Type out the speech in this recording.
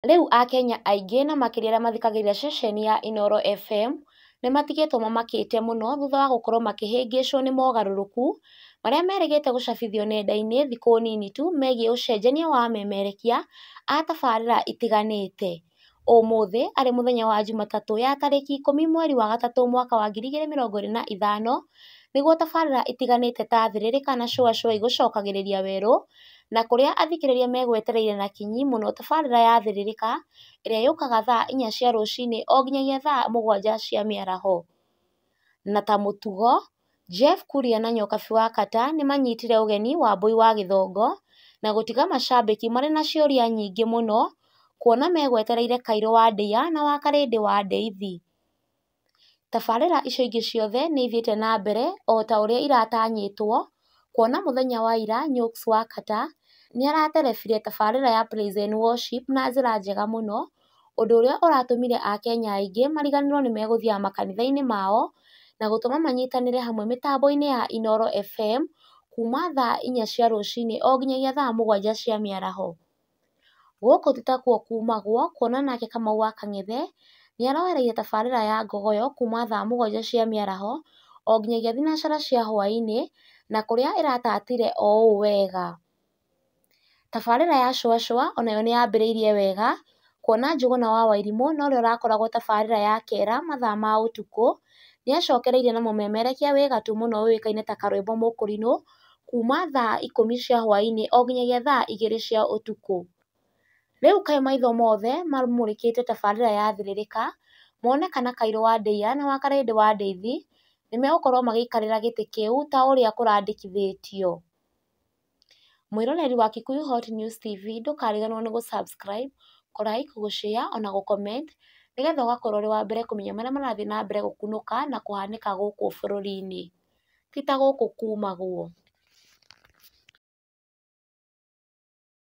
Rĩu Akenya aingĩ na makĩria arĩa mathikagĩrĩria ceceni ya Inooro FM nĩ matigĩtwo mamakĩte mũno thutha wa gũkorwo makĩhĩngĩcwo nĩ mogarũrũku marĩa merĩgĩte gũcabithio nenda-inĩ thikũ nini tu megiĩ ũcenjania wa amemerekia a tabarĩra itiganĩte. Ũmũthĩ arĩ mũthenya wa Jumatatũ ya tarĩki 10 mweri wa gatatũ mwaka wa 2025 nĩguo tabarĩra itiganĩte ta Thĩrĩrĩka na Cũa Cũa igũcokagĩrĩria werũ, na kũrĩa athikĩrĩria megwetereire na kinyi mũno tabarĩra ya Thĩrĩrĩka ĩrĩa yũkaga thaa 4 cia rũcinĩ o nginyagia thaa 7 cia mĩaraho. Na ta mũtugo, Jeff Kuria na Nyokabi wa Kata nĩ manyitire ũgeni Wambũi wa Gĩthongo na gũtiga macambĩki marĩ na ciũria nyingĩ mũno kuona megwetereire Kairu wa Ndĩya na Wakarĩndĩ wa Ndeithi. Tabarĩra icio ingĩ ciothe nĩ ithiĩte na mbere o ta ũrĩa iratanyĩtwo, kuona mũthenya wa ira Nyũk's wa Kata nĩ araterebire tabarĩra ya Praise and Worship na njĩra njega mũno, ũndũ ũrĩa ũratũmire Akenya aingĩ mariganĩrwo nĩ megũthiaga makanitha-inĩ mao na gũtũma manyitanĩre hamwe mĩtambo-inĩ ya Inooro FM kuma thaa 4 cia rũcinĩ o nginyagia thaa 7 cia mĩaraho. Gũkũ ti takuo kumagwo kuona nake Kamau wa Kang'ethe nĩ aroereire tabarĩra ya Ngogoyo kuma thaa 7 cia mĩaraho o nginyagia thinacara cia hwaĩ-inĩ na kũrĩa ĩratatire o ũũ wega. Tabarĩra ya Cũa Cũa onayo nĩ yambĩrĩirie wega kuona Njũgũna wa Wairimũ na ũrĩa ũrakoragwo tabarĩra ya Kera mathaa ma ũtukũ nĩ acokereirie na mũmemerekia wĩ gatũ mũno ũĩkaine ta Karwĩmbo Mũkũrinũ kuma thaa 10 cia hwaĩ-inĩ o nginyagia thaa 2 cia ũtukũ. Rĩu kaĩ maitho mothe mamũrĩkĩte tabarĩra ya Thĩrĩrĩka mone kana Kairu wa Ndĩya na Wakarĩndĩ wa Ndeithi nĩ megũkorwo magĩikarĩra gĩtĩ kĩu ta ũrĩa kũrandĩkithĩtio. Mwĩroreri wa Kikuyu Hot News TV ndũkariganĩrwo nĩ gũ subscribe, kũ-like, gũ-share ona gũ-comment nĩgetha ũgakorwo ũrĩ wa mbere kũmenya marĩa marathiĩ na mbere gũkunũka na kũhanĩka gũkũ bũrũri-inĩ. Ti ta gũkũ kumagwo.